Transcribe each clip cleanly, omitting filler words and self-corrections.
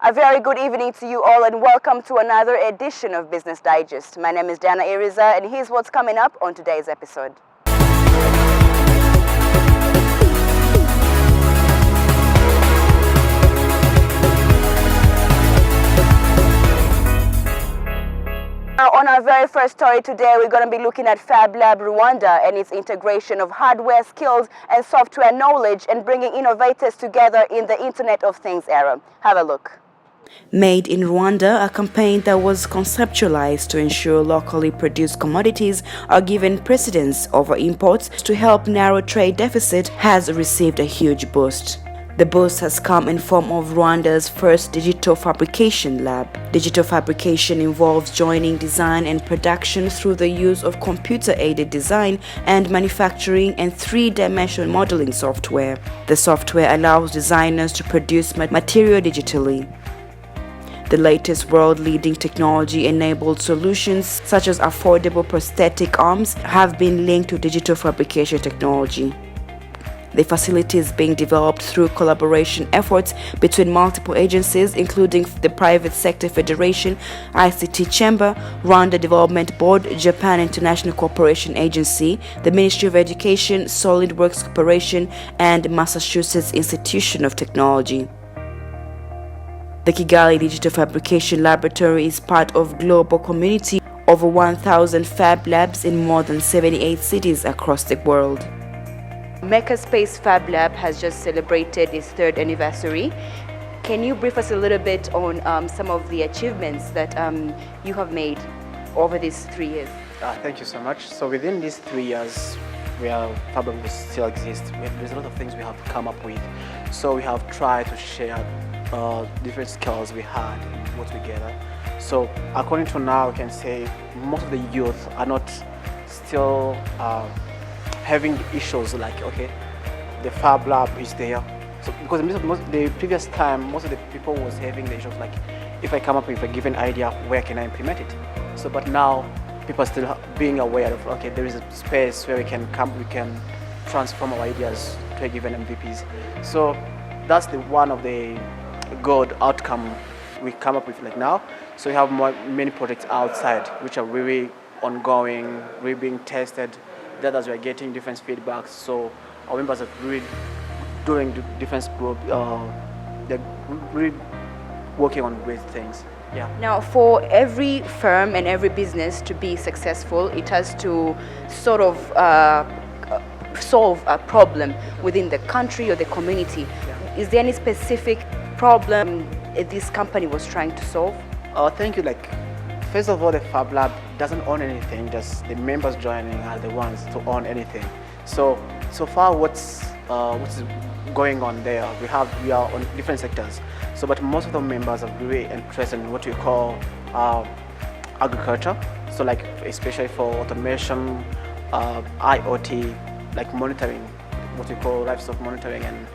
A very good evening to you all and welcome to another edition of Business Digest. My name is Diana Iriza and here's what's coming up on today's episode. Now, on our very first story today, we're going to be looking at FabLab Rwanda and its integration of hardware skills and software knowledge and bringing innovators together in the Internet of Things era. Have a look. Made in Rwanda, a campaign that was conceptualized to ensure locally produced commodities are given precedence over imports to help narrow trade deficit, has received a huge boost. The boost has come in form of Rwanda's first digital fabrication lab. Digital fabrication involves joining design and production through the use of computer-aided design and manufacturing and three-dimensional modeling software. The software allows designers to produce material digitally. The latest world-leading technology-enabled solutions, such as affordable prosthetic arms, have been linked to digital fabrication technology. The facility is being developed through collaboration efforts between multiple agencies, including the Private Sector Federation, ICT Chamber, Rwanda Development Board, Japan International Cooperation Agency, the Ministry of Education, SolidWorks Corporation, and Massachusetts Institute of Technology. The Kigali Digital Fabrication Laboratory is part of a global community of over 1,000 fab labs in more than 78 cities across the world. Makerspace Fab Lab has just celebrated its third anniversary. Can you brief us a little bit on some of the achievements that you have made over these 3 years? Thank you so much. So within these 3 years, Fab Lab still exists. There's a lot of things we have come up with. So we have tried to share different skills we had and put together. So according to now, we can say most of the youth are not still having issues like, okay, the Fab Lab is there. So because the previous time, most of the people was having the issues like, if I come up with a given idea, where can I implement it? So, but now people are still being aware of, okay, there is a space where we can transform our ideas to a given MVPs. So that's one of the good outcome we come up with like now. So we have many projects outside which are really ongoing, really being tested. The others we are getting different feedbacks. So our members are really doing different group. They're really working on great things. Yeah. Now, for every firm and every business to be successful, it has to sort of solve a problem within the country or the community. Yeah. Is there any specific problem this company was trying to solve? Thank you. First of all, the Fab Lab doesn't own anything, just the members joining are the ones to own anything. So far what's going on there, we are on different sectors. So but most of the members are really interested in what we call agriculture. So especially for automation, IoT, like monitoring, what we call livestock monitoring and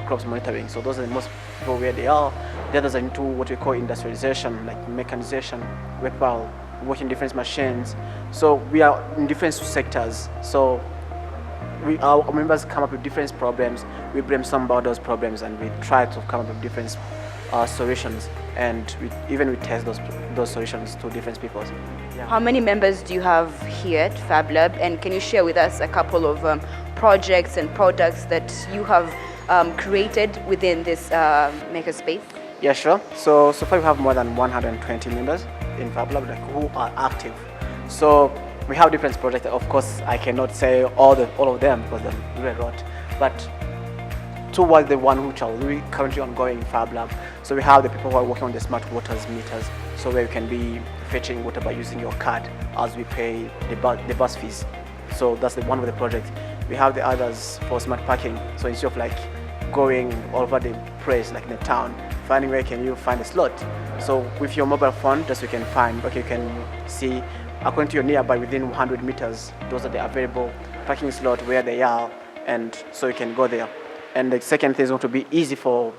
crops monitoring. So those are the most people where they are. The others are into what we call industrialization, like mechanization, repel, working different machines. So we are in different sectors. So our members come up with different problems. We brainstorm about those problems and we try to come up with different solutions. And we test those solutions to different people. Yeah. How many members do you have here at Fab Lab? And can you share with us a couple of projects and products that you have created within this makerspace? Yeah, sure. So far we have more than 120 members in Fab Lab who are active. So we have different projects. Of course, I cannot say all of them because they're really a lot. But towards the one which are really currently ongoing in Fab Lab. So we have the people who are working on the smart waters meters, so where you can be fetching water by using your card as we pay the bus fees. So that's one of the projects. We have the others for smart parking. So instead of going all over the place, like in the town, finding where can you find a slot. So with your mobile phone, just you can find, okay, you can see according to your nearby within 100 meters, those are the available parking slot where they are, and so you can go there. And the second thing is going to be easy for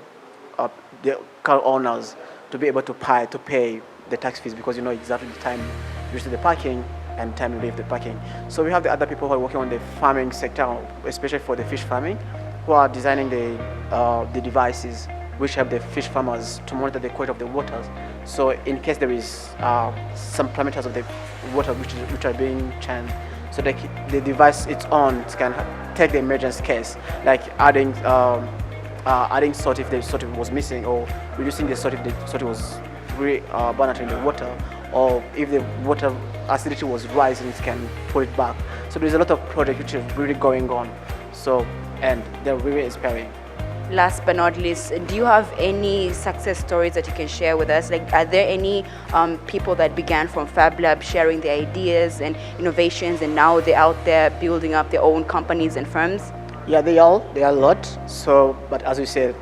the car owners to be able to pay the tax fees because you know exactly the time you use the parking and time you leave the parking. So we have the other people who are working on the farming sector, especially for the fish farming, who are designing the devices which help the fish farmers to monitor the quality of the waters. So in case there is some parameters of the water which are being changed, so the device it's on can take the emergency case, like adding salt if the salt was missing, or reducing the salt if the salt was really burnt in the water, or if the water acidity was rising, it can pull it back. So there's a lot of projects which are really going on. So, and they're really inspiring. Last but not least, do you have any success stories that you can share with us? Like, are there any people that began from Fab Lab sharing their ideas and innovations, and now they're out there building up their own companies and firms? Yeah, they are a lot. So, but as we said,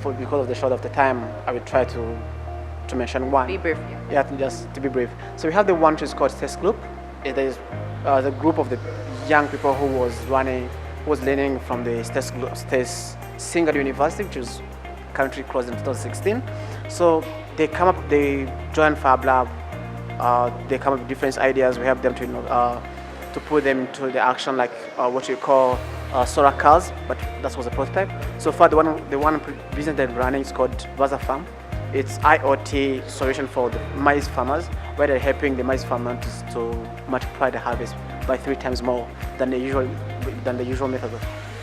because of the short of the time, I will try to mention one. Be brief. Yeah, just to be brief. So we have the one which is called STES Group. It is the group of the young people who was learning from the STES Single University, which was currently closed in 2016. So they join Fab Lab. They come up with different ideas. We help them to put them into the action, like what you call solar cars, but that was a prototype. So far, the one business they're running is called Baza Farm. It's IoT solution for the maize farmers, where they're helping the maize farmers to multiply the harvest by 3 times more than the usual method.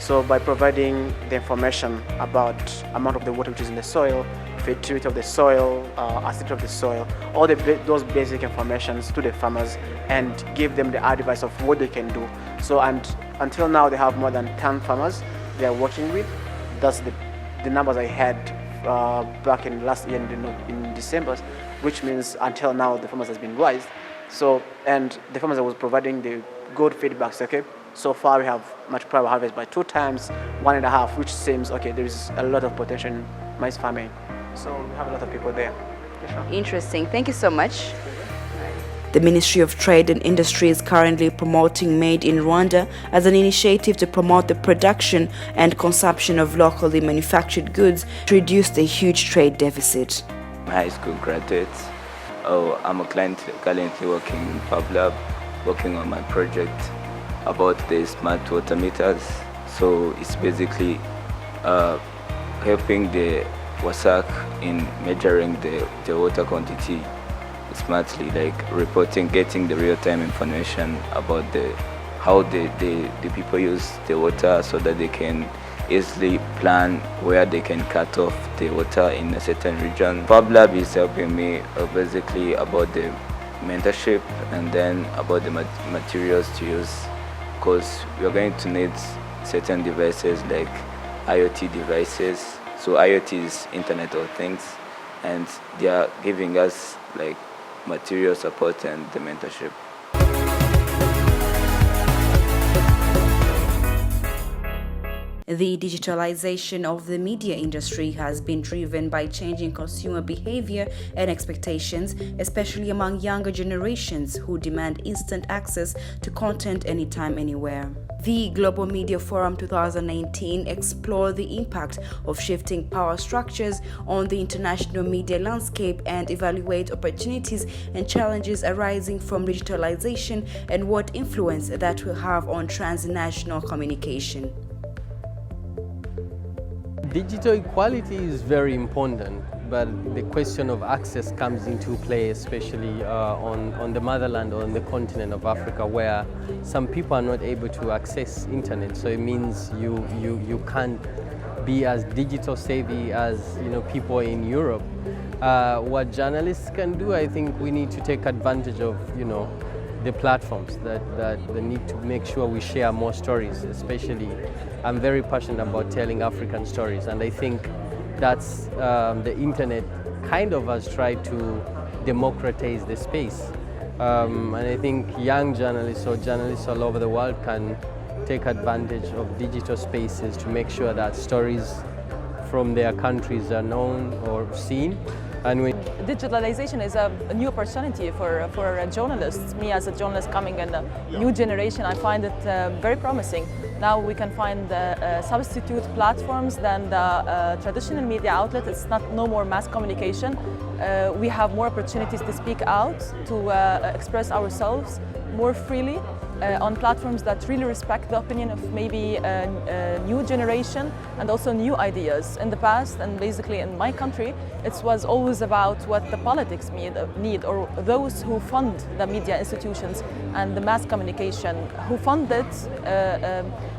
So by providing the information about amount of the water which is in the soil, fertility of the soil, acidity of the soil, all those basic informations to the farmers, and give them the advice of what they can do. So until now they have more than 10 farmers they are working with. That's the numbers I had back in last year in December, which means until now the farmers has been raised. So, and the farmers was providing the good feedbacks. Okay, so far we have multiplied our harvest by 2 times, 1.5, which seems okay. There is a lot of potential in maize farming, so we have a lot of people there. Interesting. Thank you so much. The Ministry of Trade and Industry is currently promoting Made in Rwanda as an initiative to promote the production and consumption of locally manufactured goods to reduce the huge trade deficit. High school graduates. I'm currently working in Fab Lab, working on my project about the smart water meters. So it's basically helping the WASAC in measuring the water quantity smartly, like reporting, getting the real-time information about how the people use the water, so that they can easily plan where they can cut off the water in a certain region. Fab Lab is helping me basically about the mentorship, and then about the materials to use, because we're going to need certain devices like IoT devices. So IoT is Internet of Things, and they are giving us like material support and the mentorship. The digitalization of the media industry has been driven by changing consumer behavior and expectations, especially among younger generations who demand instant access to content anytime, anywhere. The Global Media Forum 2019 explored the impact of shifting power structures on the international media landscape and evaluate opportunities and challenges arising from digitalization and what influence that will have on transnational communication. Digital equality is very important, but the question of access comes into play, especially on the motherland or on the continent of Africa, where some people are not able to access internet. So it means you can't be as digital savvy as people in Europe. What journalists can do, I think we need to take advantage of the platforms that need to make sure we share more stories. Especially, I'm very passionate about telling African stories, and I think that's the internet kind of has tried to democratize the space. And I think young journalists or journalists all over the world can take advantage of digital spaces to make sure that stories from their countries are known or seen. And digitalization is a new opportunity for journalists. Me as a journalist coming in a new generation, I find it very promising. Now we can find substitute platforms than the traditional media outlet. It's no more mass communication. We have more opportunities to speak out, to express ourselves more freely. on platforms that really respect the opinion of maybe a new generation and also new ideas. In the past, and basically in my country, it was always about what the politics need, or those who fund the media institutions and the mass communication, who fund it,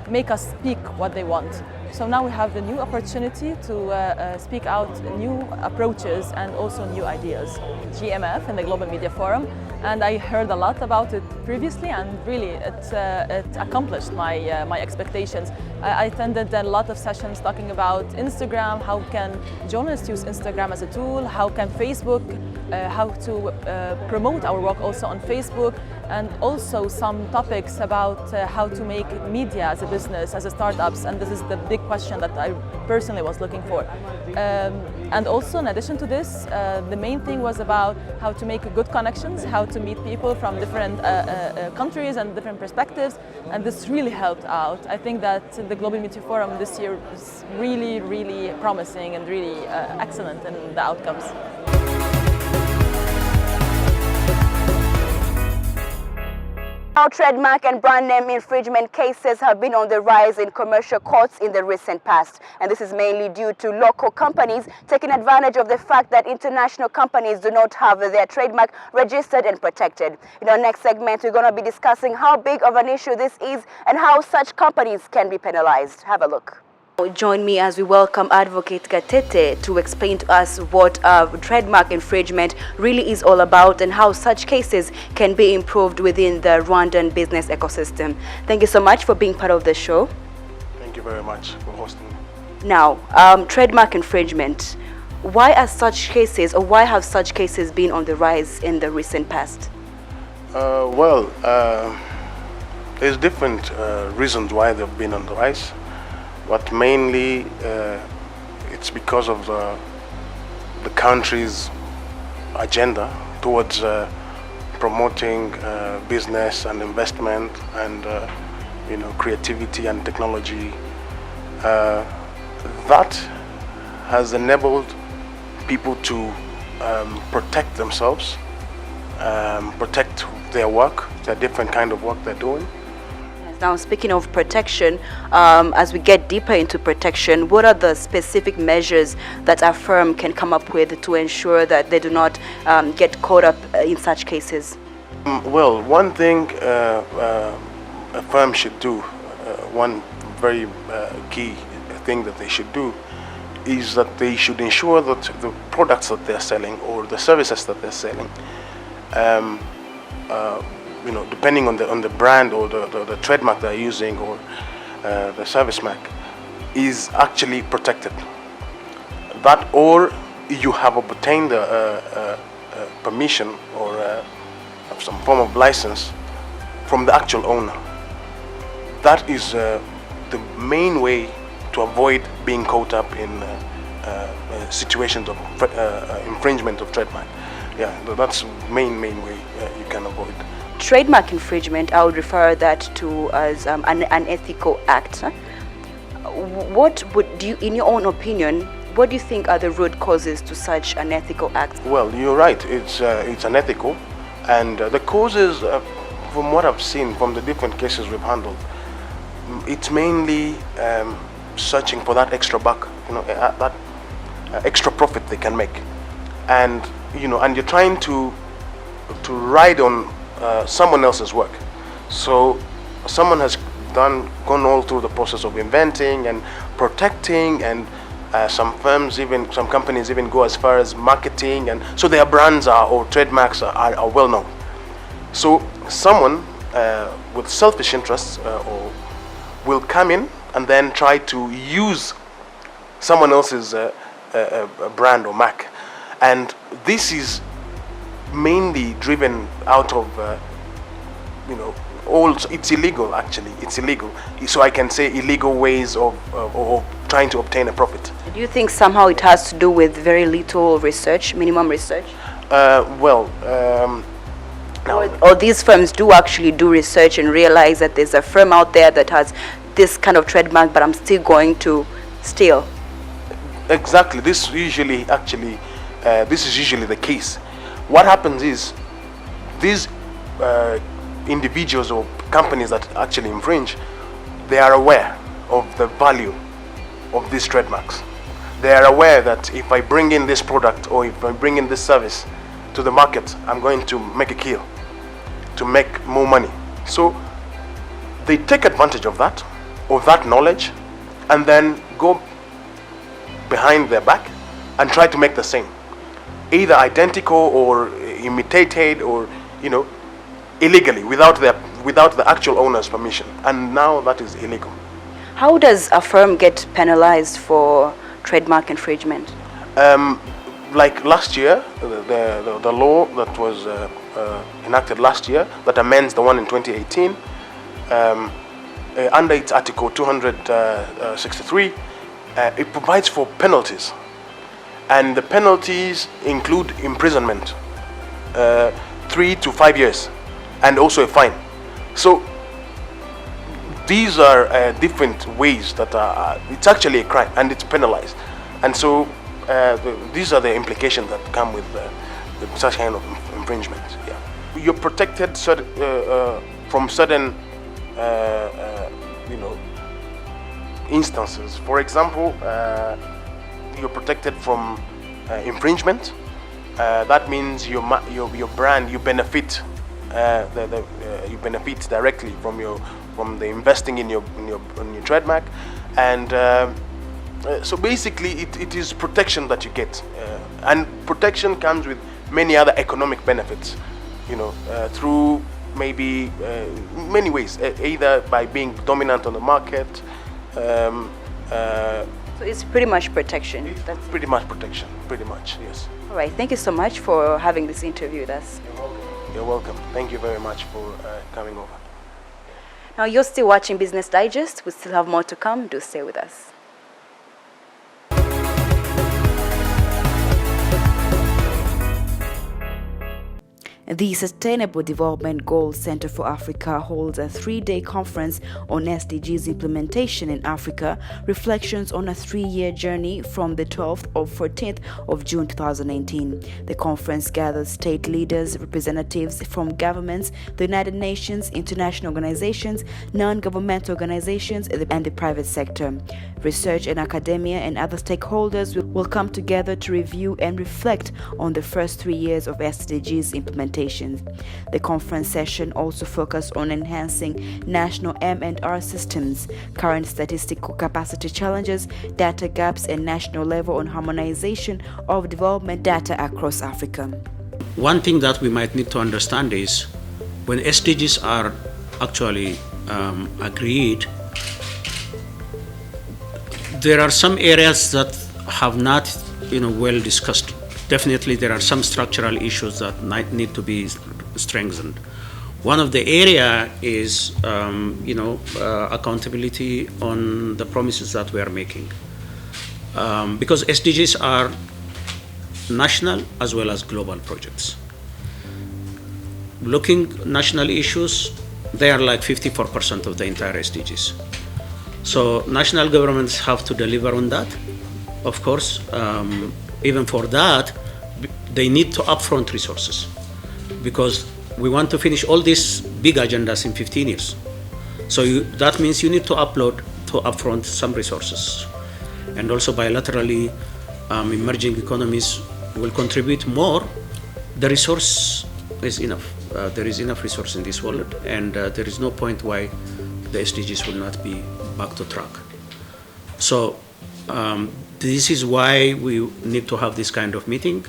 make us speak what they want. So now we have the new opportunity to speak out new approaches and also new ideas. GMF in the Global Media Forum, and I heard a lot about it previously, and really it accomplished my expectations. I attended a lot of sessions talking about Instagram, how can journalists use Instagram as a tool, how can Facebook, how to promote our work also on Facebook, and also some topics about how to make media as a business, as a startups, and this is the big question that I personally was looking for. And also in addition to this, the main thing was about how to make good connections, how to meet people from different countries and different perspectives, and this really helped out. I think that the Global Media Forum this year is really, really promising and really excellent in the outcomes. Now, trademark and brand name infringement cases have been on the rise in commercial courts in the recent past. And this is mainly due to local companies taking advantage of the fact that international companies do not have their trademark registered and protected. In our next segment, we're going to be discussing how big of an issue this is and how such companies can be penalized. Have a look. Join me as we welcome Advocate Gatete to explain to us what trademark infringement really is all about and how such cases can be improved within the Rwandan business ecosystem. Thank you so much for being part of the show. Thank you very much for hosting me. Now, trademark infringement. Why are such cases, or why have such cases been on the rise in the recent past? There's different reasons why they've been on the rise. But mainly it's because of the country's agenda towards promoting business and investment and creativity and technology. That has enabled people to protect themselves, protect their work, the different kind of work they're doing. Now, speaking of protection, as we get deeper into protection, what are the specific measures that a firm can come up with to ensure that they do not get caught up in such cases? Well, one thing a firm should do, one very key thing that they should do, is that they should ensure that the products that they're selling or the services that they're selling, depending on the brand or the trademark they're using or the service mark, is actually protected. That, or you have obtained a permission or some form of license from the actual owner. That is the main way to avoid being caught up in situations of infringement of trademark. Yeah, that's the main way you can avoid. Trademark infringement, I would refer that to as an unethical act. What would you, in your own opinion, what do you think are the root causes to such unethical acts? Well, you're right. It's unethical, and the causes, from what I've seen from the different cases we've handled, it's mainly searching for that extra buck, that extra profit they can make, and you're trying to ride on someone else's work. So someone has gone all through the process of inventing and protecting, and some companies even go as far as marketing, and so their brands or trademarks are well known. So someone with selfish interests will come in and then try to use someone else's brand or mark, and this is mainly driven out of it's illegal. Actually, it's illegal. So I can say illegal ways of trying to obtain a profit. Do you think somehow it has to do with very little research, minimum research? Or these firms do actually do research and realize that there's a firm out there that has this kind of trademark, but I'm still going to steal. Exactly. This is usually the case. What happens is these individuals or companies that actually infringe, they are aware of the value of these trademarks. They are aware that if I bring in this product or if I bring in this service to the market, I'm going to make a kill, to make more money. So they take advantage of that knowledge, and then go behind their back and try to make the same, either identical or imitated, or illegally, without the actual owner's permission. And now that is illegal. How does a firm get penalized for trademark infringement? Like last year, the law that was enacted last year that amends the one in 2018, under its Article 263, it provides for penalties, and the penalties include imprisonment, 3 to 5 years, and also a fine. So these are different ways that it's actually a crime and it's penalized, and so these are the implications that come with such kind of infringement. Yeah, you're protected from certain instances. For example, you're protected from infringement. That means your brand, you benefit you benefit directly from the investing in your trademark, and so basically it is protection that you get, and protection comes with many other economic benefits, through maybe many ways, either by being dominant on the market. So it's pretty much protection. That's pretty much protection, pretty much, yes. All right, thank you so much for having this interview with us. You're welcome. Thank you very much for coming over. Now you're still watching Business Digest. We still have more to come. Do stay with us. The Sustainable Development Goals Center for Africa holds a 3-day conference on SDGs implementation in Africa, reflections on a 3-year journey from the 12th or 14th of June 2019. The conference gathers state leaders, representatives from governments, the United Nations, international organizations, non-governmental organizations, and the private sector. Research and academia and other stakeholders will come together to review and reflect on the first 3 years of SDGs implementation. The conference session also focused on enhancing national M&R systems, current statistical capacity challenges, data gaps, and national level on harmonization of development data across Africa. One thing that we might need to understand is when SDGs are actually agreed, there are some areas that have not well discussed. Definitely there are some structural issues that might need to be strengthened. One of the area is accountability on the promises that we are making, because SDGs are national as well as global projects. Looking national issues, they are like 54% of the entire SDGs. So national governments have to deliver on that. Of course, even for that, they need to upfront resources, because we want to finish all these big agendas in 15 years. So that means you need to upfront some resources. And also bilaterally, emerging economies will contribute more. The resource is enough. There is enough resource in this world, and there is no point why the SDGs will not be back to track. So this is why we need to have this kind of meeting.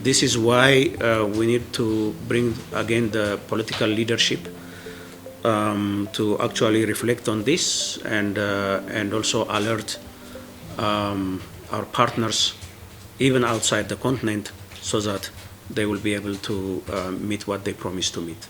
This is why we need to bring again the political leadership to actually reflect on this, and also alert our partners even outside the continent, so that they will be able to meet what they promised to meet.